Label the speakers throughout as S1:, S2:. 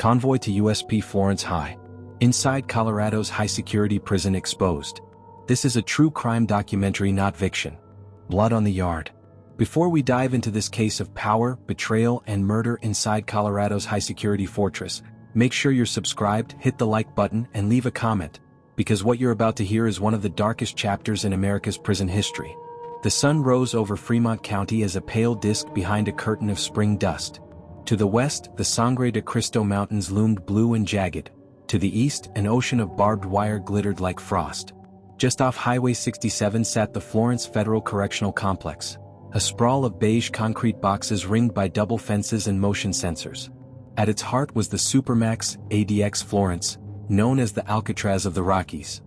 S1: Convoy to USP Florence High. Inside Colorado's high-security prison exposed. This is a true crime documentary, not fiction. Blood on the yard. Before we dive into this case of power, betrayal, and murder inside Colorado's high-security fortress, make sure you're subscribed, hit the like button, and leave a comment, because what you're about to hear is one of the darkest chapters in America's prison history. The sun rose over Fremont County as a pale disk behind a curtain of spring dust. To the west, the Sangre de Cristo Mountains loomed blue and jagged. To the east, an ocean of barbed wire glittered like frost. Just off Highway 67 sat the Florence Federal Correctional Complex, a sprawl of beige concrete boxes ringed by double fences and motion sensors. At its heart was the Supermax, ADX Florence, known as the Alcatraz of the Rockies.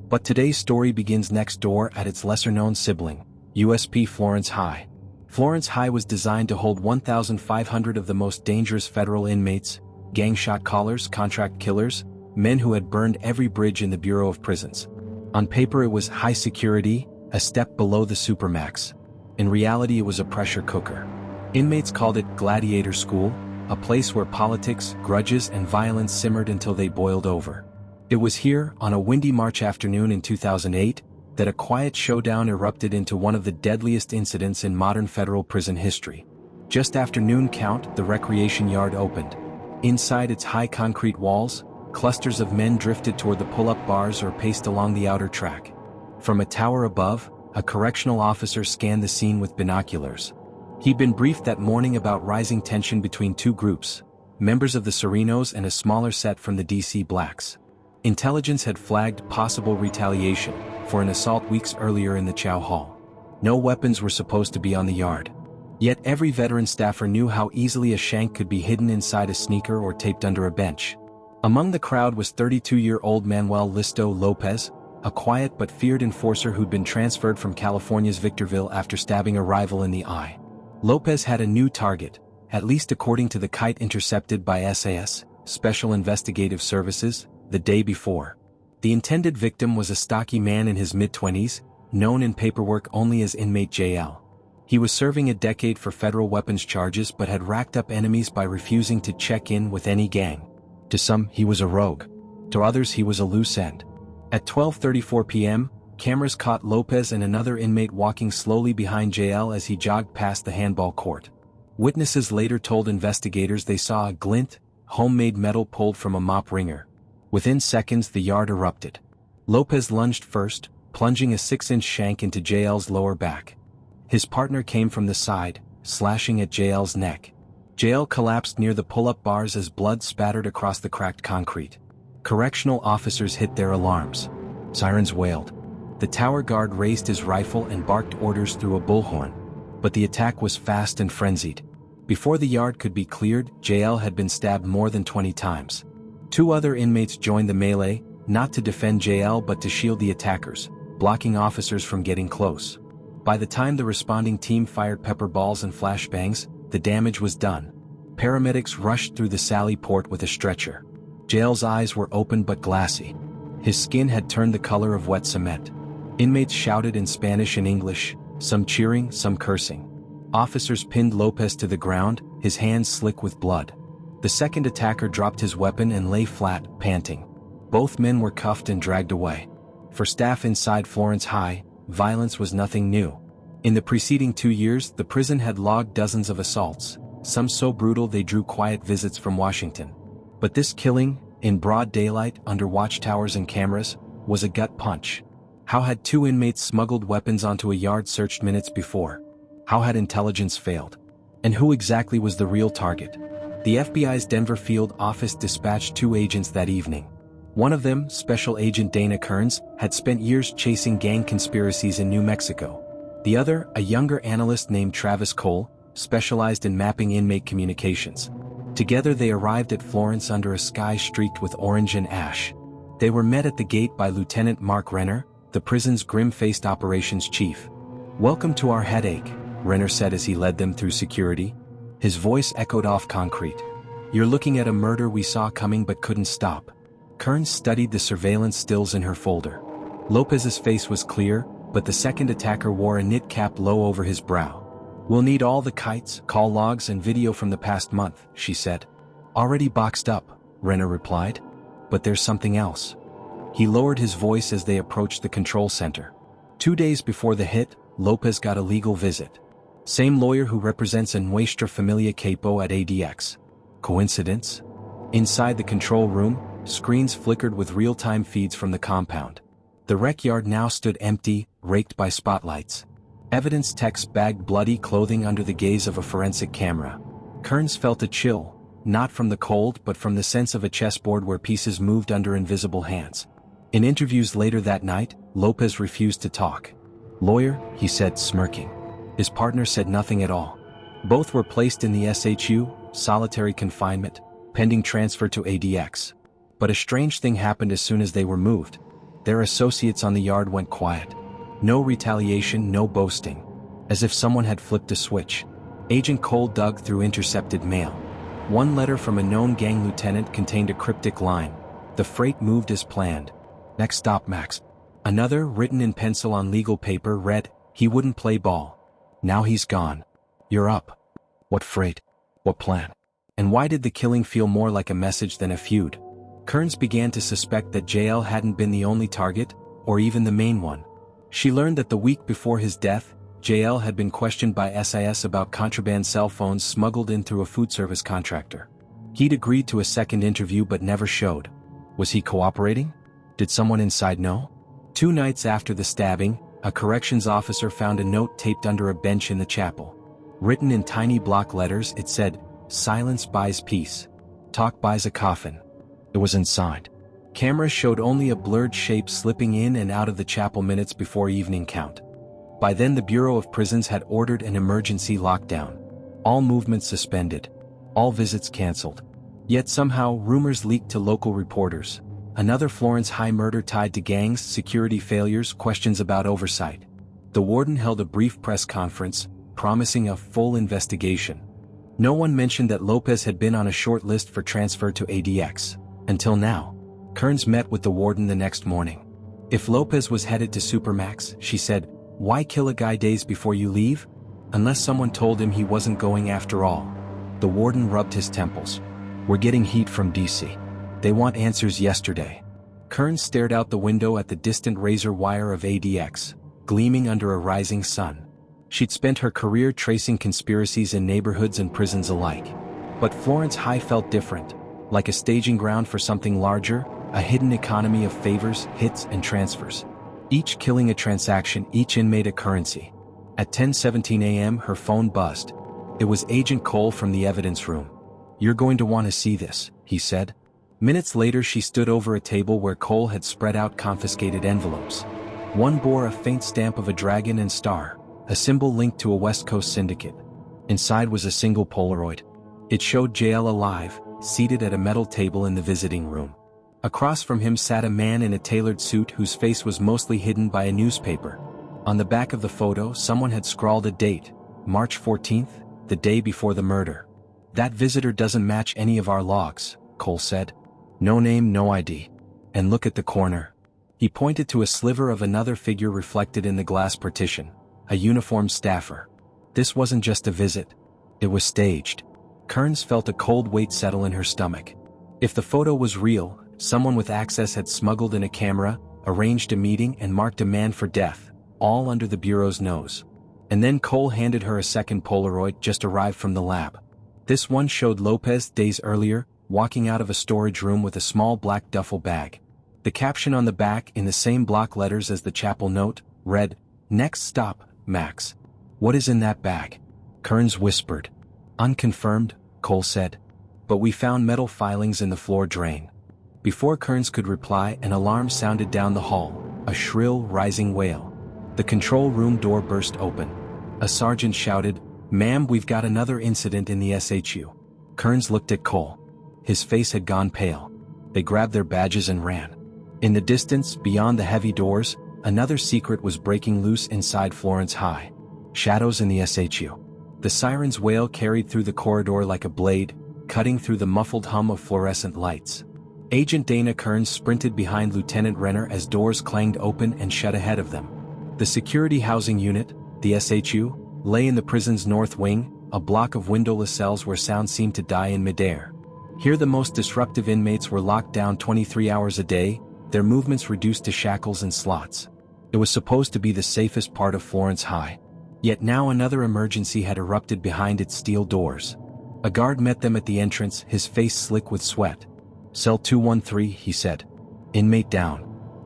S1: But today's story begins next door at its lesser-known sibling, USP Florence High. Florence High was designed to hold 1,500 of the most dangerous federal inmates, gang shot callers, contract killers, men who had burned every bridge in the Bureau of Prisons. On paper it was high security, a step below the Supermax. In reality it was a pressure cooker. Inmates called it Gladiator School, a place where politics, grudges, and violence simmered until they boiled over. It was here, on a windy March afternoon in 2008, that a quiet showdown erupted into one of the deadliest incidents in modern federal prison history. Just after noon count, the recreation yard opened. Inside its high concrete walls, clusters of men drifted toward the pull-up bars or paced along the outer track. From a tower above, a correctional officer scanned the scene with binoculars. He'd been briefed that morning about rising tension between two groups, members of the Serenos and a smaller set from the DC Blacks. Intelligence had flagged possible retaliation for an assault weeks earlier in the Chow Hall. No weapons were supposed to be on the yard. Yet every veteran staffer knew how easily a shank could be hidden inside a sneaker or taped under a bench. Among the crowd was 32-year-old Manuel Listo Lopez, a quiet but feared enforcer who'd been transferred from California's Victorville after stabbing a rival in the eye. Lopez had a new target, at least according to the kite intercepted by SAS, Special Investigative Services, the day before. The intended victim was a stocky man in his mid-20s, known in paperwork only as inmate JL. He was serving a decade for federal weapons charges but had racked up enemies by refusing to check in with any gang. To some, he was a rogue. To others, he was a loose end. At 12:34 p.m., cameras caught Lopez and another inmate walking slowly behind JL as he jogged past the handball court. Witnesses later told investigators they saw a glint, homemade metal pulled from a mop wringer. Within seconds the yard erupted. Lopez lunged first, plunging a 6-inch shank into JL's lower back. His partner came from the side, slashing at JL's neck. JL collapsed near the pull-up bars as blood spattered across the cracked concrete. Correctional officers hit their alarms. Sirens wailed. The tower guard raised his rifle and barked orders through a bullhorn. But the attack was fast and frenzied. Before the yard could be cleared, JL had been stabbed more than 20 times. Two other inmates joined the melee, not to defend JL but to shield the attackers, blocking officers from getting close. By the time the responding team fired pepper balls and flashbangs, the damage was done. Paramedics rushed through the sally port with a stretcher. JL's eyes were open but glassy. His skin had turned the color of wet cement. Inmates shouted in Spanish and English, some cheering, some cursing. Officers pinned Lopez to the ground, his hands slick with blood. The second attacker dropped his weapon and lay flat, panting. Both men were cuffed and dragged away. For staff inside Florence High, violence was nothing new. In the preceding 2 years, the prison had logged dozens of assaults, some so brutal they drew quiet visits from Washington. But this killing, in broad daylight, under watchtowers and cameras, was a gut punch. How had two inmates smuggled weapons onto a yard searched minutes before? How had intelligence failed? And who exactly was the real target? The FBI's Denver field office dispatched 2 agents that evening. One of them, Special Agent Dana Kearns, had spent years chasing gang conspiracies in New Mexico. The other, a younger analyst named Travis Cole, specialized in mapping inmate communications. Together they arrived at Florence under a sky streaked with orange and ash. They were met at the gate by Lieutenant Mark Renner, the prison's grim-faced operations chief. "Welcome to our headache," Renner said as he led them through security. His voice echoed off concrete. "You're looking at a murder we saw coming but couldn't stop." Kearns studied the surveillance stills in her folder. Lopez's face was clear, but the second attacker wore a knit cap low over his brow. "We'll need all the kites, call logs, and video from the past month," she said. "Already boxed up," Renner replied. But there's something else. He lowered his voice as they approached the control center. 2 days before the hit, Lopez got a legal visit. Same lawyer who represents a Nuestra Familia capo at ADX. Coincidence? Inside the control room, screens flickered with real-time feeds from the compound. The rec yard now stood empty, raked by spotlights. Evidence techs bagged bloody clothing under the gaze of a forensic camera. Kearns felt a chill, not from the cold but from the sense of a chessboard where pieces moved under invisible hands. In interviews later that night, Lopez refused to talk. "Lawyer," he said, smirking. His partner said nothing at all. Both were placed in the SHU, solitary confinement, pending transfer to ADX. But a strange thing happened as soon as they were moved. Their associates on the yard went quiet. No retaliation, no boasting. As if someone had flipped a switch. Agent Cole dug through intercepted mail. One letter from a known gang lieutenant contained a cryptic line. "The freight moved as planned. Next stop, Max." Another, written in pencil on legal paper, read, "He wouldn't play ball. Now he's gone. You're up." What freight? What plan? And why did the killing feel more like a message than a feud? Kearns began to suspect that JL hadn't been the only target, or even the main one. She learned that the week before his death, JL had been questioned by SIS about contraband cell phones smuggled in through a food service contractor. He'd agreed to a second interview but never showed. Was he cooperating? Did someone inside know? 2 nights after the stabbing, a corrections officer found a note taped under a bench in the chapel. Written in tiny block letters, it said, "Silence buys peace. Talk buys a coffin." It was inside. Cameras showed only a blurred shape slipping in and out of the chapel minutes before evening count. By then the Bureau of Prisons had ordered an emergency lockdown. All movements suspended. All visits cancelled. Yet somehow rumors leaked to local reporters. Another Florence High murder tied to gangs, security failures, questions about oversight. The warden held a brief press conference, promising a full investigation. No one mentioned that Lopez had been on a short list for transfer to ADX. Until now. Kearns met with the warden the next morning. If Lopez was headed to Supermax, she said, "Why kill a guy days before you leave? Unless someone told him he wasn't going after all." The warden rubbed his temples. "We're getting heat from DC. They want answers yesterday." Kearns stared out the window at the distant razor wire of ADX, gleaming under a rising sun. She'd spent her career tracing conspiracies in neighborhoods and prisons alike. But Florence High felt different, like a staging ground for something larger, a hidden economy of favors, hits, and transfers. Each killing a transaction, each inmate a currency. At 10:17 a.m. her phone buzzed. It was Agent Cole from the evidence room. "You're going to want to see this," he said. Minutes later she stood over a table where Cole had spread out confiscated envelopes. One bore a faint stamp of a dragon and star, a symbol linked to a West Coast syndicate. Inside was a single Polaroid. It showed JL alive, seated at a metal table in the visiting room. Across from him sat a man in a tailored suit whose face was mostly hidden by a newspaper. On the back of the photo someone had scrawled a date, March 14th, the day before the murder. "That visitor doesn't match any of our logs," Cole said. "No name, no ID. And look at the corner." He pointed to a sliver of another figure reflected in the glass partition, a uniformed staffer. This wasn't just a visit. It was staged. Kearns felt a cold weight settle in her stomach. If the photo was real, someone with access had smuggled in a camera, arranged a meeting and marked a man for death, all under the Bureau's nose. And then Cole handed her a second Polaroid just arrived from the lab. This one showed Lopez days earlier, walking out of a storage room with a small black duffel bag. The caption on the back, in the same block letters as the chapel note, read, "Next stop, Max." "What is in that bag?" Kearns whispered. "Unconfirmed," Cole said. "But we found metal filings in the floor drain." Before Kearns could reply, an alarm sounded down the hall, a shrill, rising wail. The control room door burst open. A sergeant shouted, "Ma'am, we've got another incident in the SHU." Kearns looked at Cole. His face had gone pale. They grabbed their badges and ran. In the distance, beyond the heavy doors, another secret was breaking loose inside Florence High. Shadows in the SHU. The siren's wail carried through the corridor like a blade, cutting through the muffled hum of fluorescent lights. Agent Dana Kearns sprinted behind Lieutenant Renner as doors clanged open and shut ahead of them. The security housing unit, the SHU, lay in the prison's north wing, a block of windowless cells where sound seemed to die in midair. Here the most disruptive inmates were locked down 23 hours a day, their movements reduced to shackles and slots. It was supposed to be the safest part of Florence High. Yet now another emergency had erupted behind its steel doors. A guard met them at the entrance, his face slick with sweat. "Cell 213, he said. "Inmate down.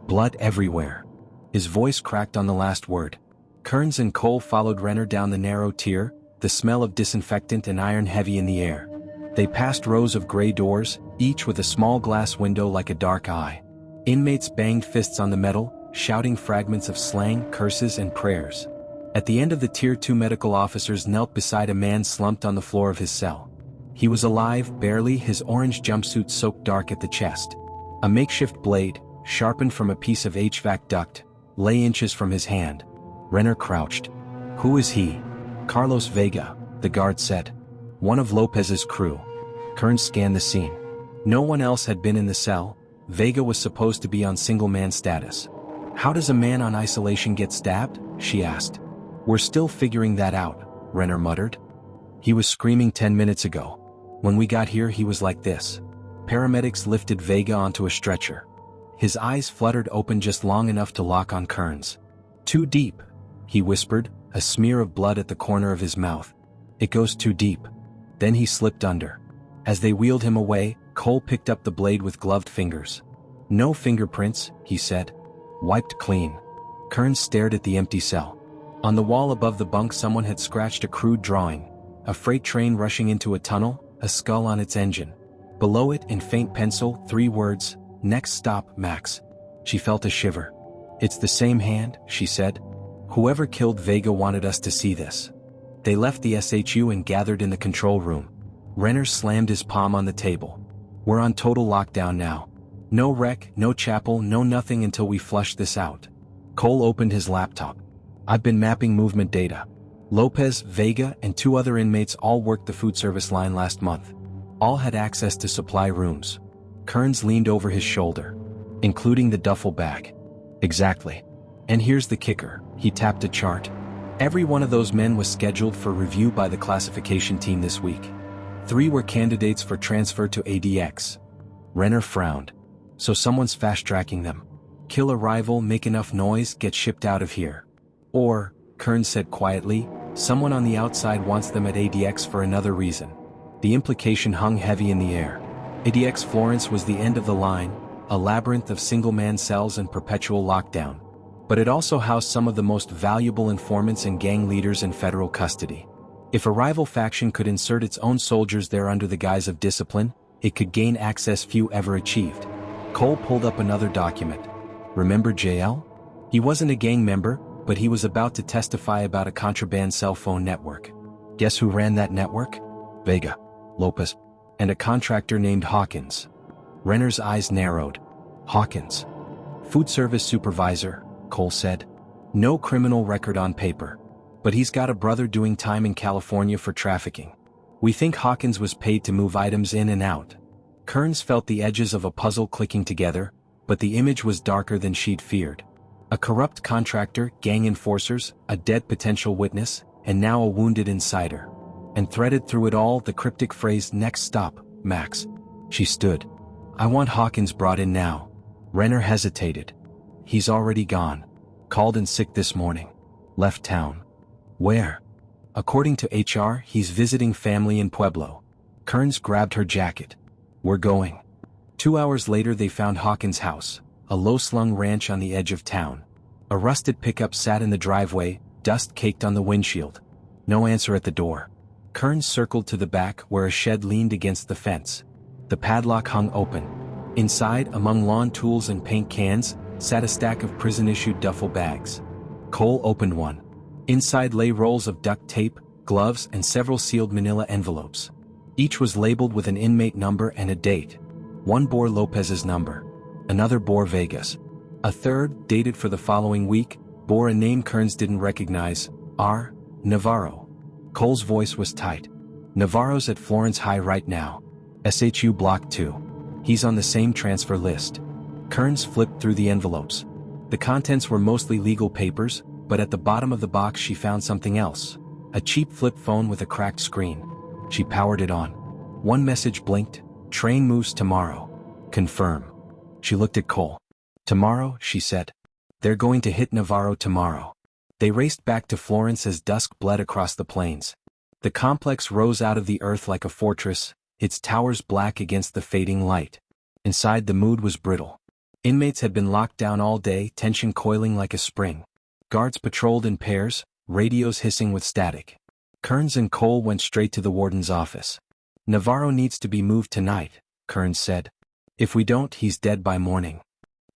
S1: Blood everywhere." His voice cracked on the last word. Kearns and Cole followed Renner down the narrow tier, the smell of disinfectant and iron heavy in the air. They passed rows of gray doors, each with a small glass window like a dark eye. Inmates banged fists on the metal, shouting fragments of slang, curses, and prayers. At the end of the tier, 2 medical officers knelt beside a man slumped on the floor of his cell. He was alive, barely, his orange jumpsuit soaked dark at the chest. A makeshift blade, sharpened from a piece of HVAC duct, lay inches from his hand. Renner crouched. "Who is he?" "Carlos Vega," the guard said. "One of Lopez's crew." Kearns scanned the scene. No one else had been in the cell. Vega was supposed to be on single-man status. "How does a man on isolation get stabbed?" she asked. "We're still figuring that out," Renner muttered. "He was screaming 10 minutes ago. When we got here he was like this." Paramedics lifted Vega onto a stretcher. His eyes fluttered open just long enough to lock on Kearns. "Too deep," he whispered, a smear of blood at the corner of his mouth. "It goes too deep." Then he slipped under. As they wheeled him away, Cole picked up the blade with gloved fingers. "No fingerprints," he said. "Wiped clean." Kearns stared at the empty cell. On the wall above the bunk someone had scratched a crude drawing. A freight train rushing into a tunnel, a skull on its engine. Below it, in faint pencil, 3 words, "Next stop, Max." She felt a shiver. "It's the same hand," she said. "Whoever killed Vega wanted us to see this." They left the SHU and gathered in the control room. Renner slammed his palm on the table. "We're on total lockdown now. No rec, no chapel, no nothing until we flush this out." Cole opened his laptop. "I've been mapping movement data. Lopez, Vega, and 2 other inmates all worked the food service line last month. All had access to supply rooms." Kearns leaned over his shoulder. "Including the duffel bag." "Exactly. And here's the kicker," he tapped a chart. "Every one of those men was scheduled for review by the classification team this week. 3 were candidates for transfer to ADX. Renner frowned. "So someone's fast-tracking them. Kill a rival, make enough noise, get shipped out of here. Or," Kearns said quietly, "someone on the outside wants them at ADX for another reason." The implication hung heavy in the air. ADX Florence was the end of the line, a labyrinth of single-man cells and perpetual lockdown. But it also housed some of the most valuable informants and gang leaders in federal custody. If a rival faction could insert its own soldiers there under the guise of discipline, it could gain access few ever achieved. Cole pulled up another document. "Remember JL? He wasn't a gang member, but he was about to testify about a contraband cell phone network. Guess who ran that network? Vega, Lopez, and a contractor named Hawkins." Renner's eyes narrowed. "Hawkins? Food service supervisor," Cole said. "No criminal record on paper. But he's got a brother doing time in California for trafficking. We think Hawkins was paid to move items in and out." Kearns felt the edges of a puzzle clicking together, but the image was darker than she'd feared. A corrupt contractor, gang enforcers, a dead potential witness, and now a wounded insider. And threaded through it all the cryptic phrase, "Next stop, Max." She stood. "I want Hawkins brought in now." Renner hesitated. "He's already gone. Called in sick this morning. Left town." "Where?" "According to HR, he's visiting family in Pueblo." Kearns grabbed her jacket. "We're going." 2 hours later they found Hawkins' house, a low-slung ranch on the edge of town. A rusted pickup sat in the driveway, dust caked on the windshield. No answer at the door. Kearns circled to the back where a shed leaned against the fence. The padlock hung open. Inside, among lawn tools and paint cans, sat a stack of prison-issued duffel bags. Cole opened one. Inside lay rolls of duct tape, gloves, and several sealed manila envelopes. Each was labeled with an inmate number and a date. One bore Lopez's number. Another bore Vega's. A third, dated for the following week, bore a name Kearns didn't recognize, R. Navarro. Cole's voice was tight. "Navarro's at Florence High right now. SHU Block 2. He's on the same transfer list." Kearns flipped through the envelopes. The contents were mostly legal papers, but at the bottom of the box she found something else. A cheap flip phone with a cracked screen. She powered it on. One message blinked. Train moves tomorrow. Confirm. She looked at Cole. Tomorrow, she said. They're going to hit Navarro tomorrow. They raced back to Florence as dusk bled across the plains. The complex rose out of the earth like a fortress, its towers black against the fading light. Inside, the mood was brittle. Inmates had been locked down all day, tension coiling like a spring. Guards patrolled in pairs, radios hissing with static. Kearns and Cole went straight to the warden's office. Navarro needs to be moved tonight, Kearns said. If we don't, he's dead by morning.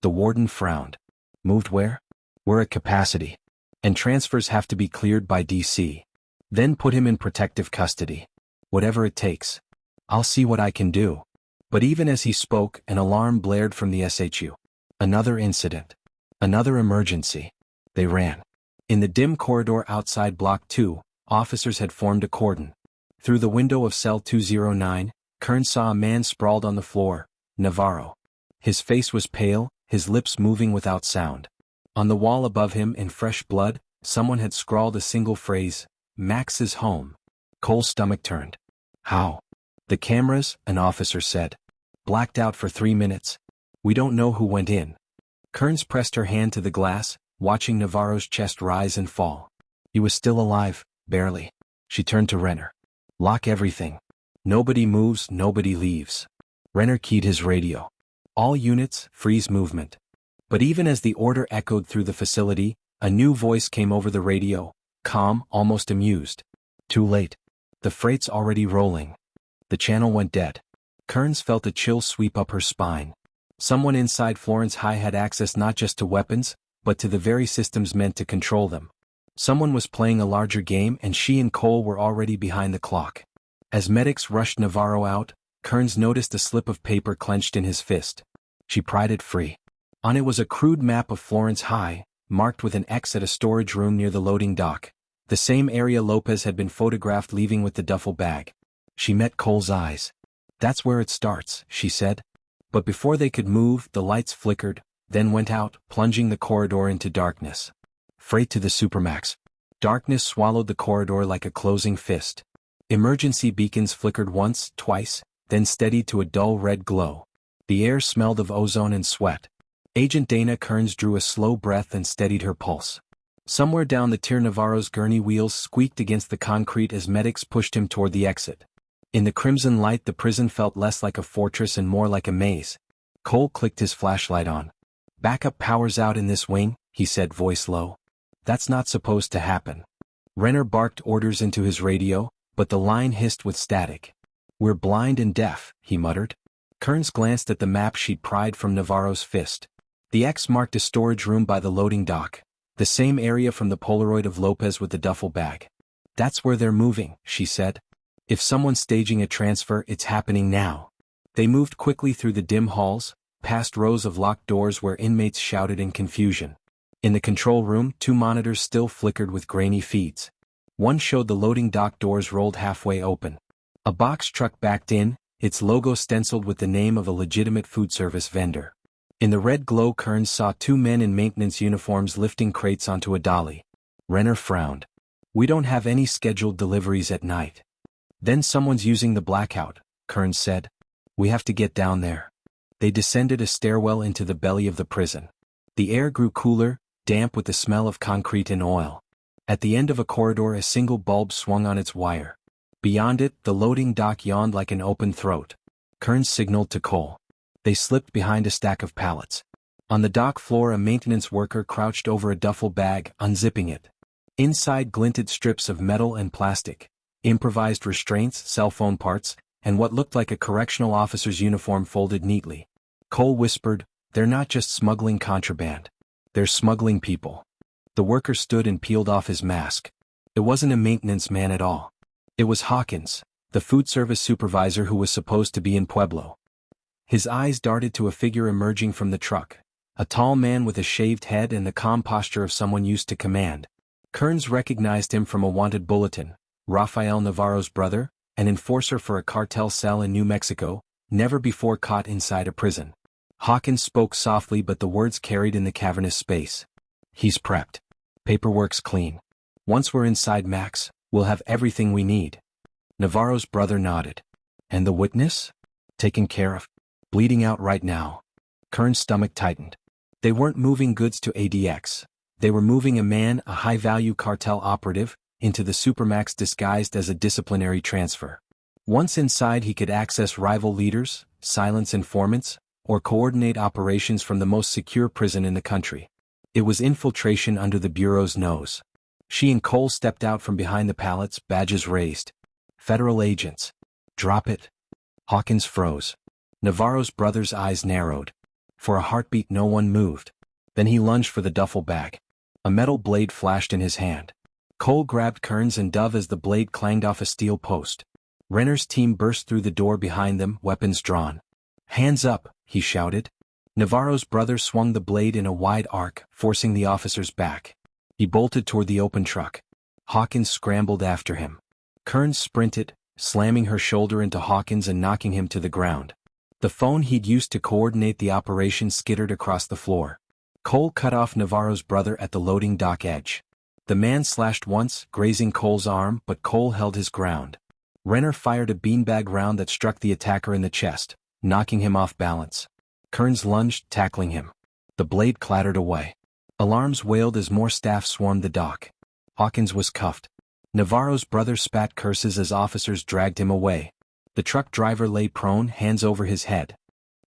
S1: The warden frowned. Moved where? We're at capacity. And transfers have to be cleared by DC. Then put him in protective custody. Whatever it takes. I'll see what I can do. But even as he spoke, an alarm blared from the SHU. Another incident. Another emergency. They ran. In the dim corridor outside Block 2, officers had formed a cordon. Through the window of cell 209, Kearns saw a man sprawled on the floor, Navarro. His face was pale, his lips moving without sound. On the wall above him, in fresh blood, someone had scrawled a single phrase, Max is home. Cole's stomach turned. How? The cameras, an officer said. Blacked out for 3 minutes. We don't know who went in. Kearns pressed her hand to the glass, watching Navarro's chest rise and fall. He was still alive, barely. She turned to Renner. Lock everything. Nobody moves, nobody leaves. Renner keyed his radio. All units, freeze movement. But even as the order echoed through the facility, a new voice came over the radio, calm, almost amused. Too late. The freight's already rolling. The channel went dead. Kearns felt a chill sweep up her spine. Someone inside Florence High had access not just to weapons, but to the very systems meant to control them. Someone was playing a larger game, and she and Cole were already behind the clock. As medics rushed Navarro out, Kearns noticed a slip of paper clenched in his fist. She pried it free. On it was a crude map of Florence High, marked with an X at a storage room near the loading dock. The same area Lopez had been photographed leaving with the duffel bag. She met Cole's eyes. That's where it starts, she said. But before they could move, the lights flickered, then went out, plunging the corridor into darkness. Freight to the Supermax. Darkness swallowed the corridor like a closing fist. Emergency beacons flickered once, twice, then steadied to a dull red glow. The air smelled of ozone and sweat. Agent Dana Kearns drew a slow breath and steadied her pulse. Somewhere down the tier, Navarro's gurney wheels squeaked against the concrete as medics pushed him toward the exit. In the crimson light, the prison felt less like a fortress and more like a maze. Cole clicked his flashlight on. Backup power's out in this wing, he said, voice low. That's not supposed to happen. Renner barked orders into his radio, but the line hissed with static. We're blind and deaf, he muttered. Kearns glanced at the map she'd pried from Navarro's fist. The X marked a storage room by the loading dock, the same area from the Polaroid of Lopez with the duffel bag. That's where they're moving, she said. If someone's staging a transfer, it's happening now. They moved quickly through the dim halls, past rows of locked doors where inmates shouted in confusion. In the control room, 2 monitors still flickered with grainy feeds. One showed the loading dock doors rolled halfway open. A box truck backed in, its logo stenciled with the name of a legitimate food service vendor. In the red glow, Kearns saw 2 men in maintenance uniforms lifting crates onto a dolly. Renner frowned. We don't have any scheduled deliveries at night. Then someone's using the blackout, Kearns said. We have to get down there. They descended a stairwell into the belly of the prison. The air grew cooler, damp with the smell of concrete and oil. At the end of a corridor, a single bulb swung on its wire. Beyond it, the loading dock yawned like an open throat. Kearns signaled to Cole. They slipped behind a stack of pallets. On the dock floor, a maintenance worker crouched over a duffel bag, unzipping it. Inside glinted strips of metal and plastic, improvised restraints, cell phone parts, and what looked like a correctional officer's uniform folded neatly. Cole whispered, They're not just smuggling contraband. They're smuggling people. The worker stood and peeled off his mask. It wasn't a maintenance man at all. It was Hawkins, the food service supervisor who was supposed to be in Pueblo. His eyes darted to a figure emerging from the truck, a tall man with a shaved head and the calm posture of someone used to command. Kearns recognized him from a wanted bulletin. Rafael Navarro's brother, an enforcer for a cartel cell in New Mexico, never before caught inside a prison. Hawkins spoke softly, but the words carried in the cavernous space. He's prepped. Paperwork's clean. Once we're inside Max, we'll have everything we need. Navarro's brother nodded. And the witness? Taken care of. Bleeding out right now. Kern's stomach tightened. They weren't moving goods to ADX. They were moving a man, a high-value cartel operative, into the Supermax disguised as a disciplinary transfer. Once inside, he could access rival leaders, silence informants, or coordinate operations from the most secure prison in the country. It was infiltration under the Bureau's nose. She and Cole stepped out from behind the pallets, badges raised. Federal agents. Drop it. Hawkins froze. Navarro's brother's eyes narrowed. For a heartbeat, no one moved. Then he lunged for the duffel bag. A metal blade flashed in his hand. Cole grabbed Kearns and Dove as the blade clanged off a steel post. Renner's team burst through the door behind them, weapons drawn. Hands up, he shouted. Navarro's brother swung the blade in a wide arc, forcing the officers back. He bolted toward the open truck. Hawkins scrambled after him. Kearns sprinted, slamming her shoulder into Hawkins and knocking him to the ground. The phone he'd used to coordinate the operation skittered across the floor. Cole cut off Navarro's brother at the loading dock edge. The man slashed once, grazing Cole's arm, but Cole held his ground. Renner fired a beanbag round that struck the attacker in the chest, knocking him off balance. Kearns lunged, tackling him. The blade clattered away. Alarms wailed as more staff swarmed the dock. Hawkins was cuffed. Navarro's brother spat curses as officers dragged him away. The truck driver lay prone, hands over his head.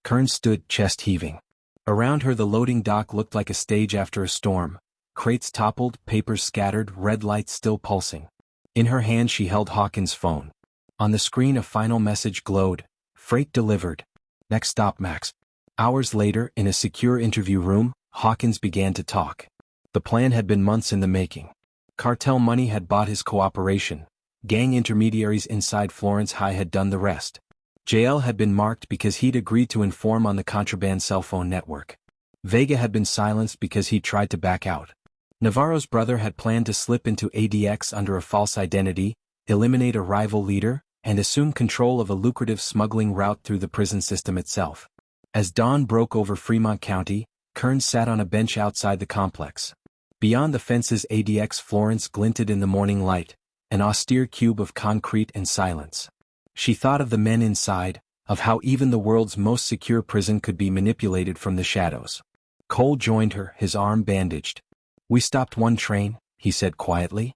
S1: Kearns stood, chest heaving. Around her, the loading dock looked like a stage after a storm. Crates toppled, papers scattered, red lights still pulsing. In her hand she held Hawkins' phone. On the screen a final message glowed. Freight delivered. Next stop, Max. Hours later, in a secure interview room, Hawkins began to talk. The plan had been months in the making. Cartel money had bought his cooperation. Gang intermediaries inside Florence High had done the rest. JL had been marked because he'd agreed to inform on the contraband cell phone network. Vega had been silenced because he'd tried to back out. Navarro's brother had planned to slip into ADX under a false identity, eliminate a rival leader, and assume control of a lucrative smuggling route through the prison system itself. As dawn broke over Fremont County, Kearns sat on a bench outside the complex. Beyond the fences, ADX Florence glinted in the morning light, an austere cube of concrete and silence. She thought of the men inside, of how even the world's most secure prison could be manipulated from the shadows. Cole joined her, his arm bandaged. "We stopped one train," he said quietly.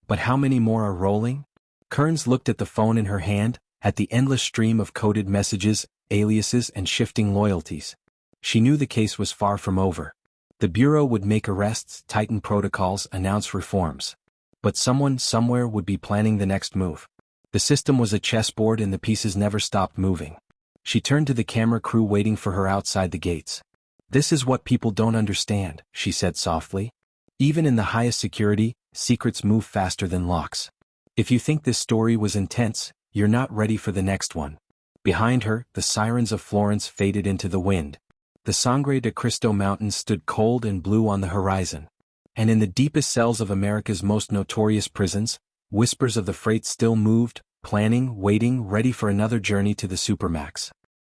S1: "But how many more are rolling?" Kearns looked at the phone in her hand, at the endless stream of coded messages, aliases, and shifting loyalties. She knew the case was far from over. The Bureau would make arrests, tighten protocols, announce reforms. But someone, somewhere, would be planning the next move. The system was a chessboard and the pieces never stopped moving. She turned to the camera crew waiting for her outside the gates. "This is what people don't understand," she said softly. "Even in the highest security, secrets move faster than locks. If you think this story was intense, you're not ready for the next one." Behind her, the sirens of Florence faded into the wind. The Sangre de Cristo Mountains stood cold and blue on the horizon. And in the deepest cells of America's most notorious prisons, whispers of the freight still moved, planning, waiting, ready for another journey to the Supermax.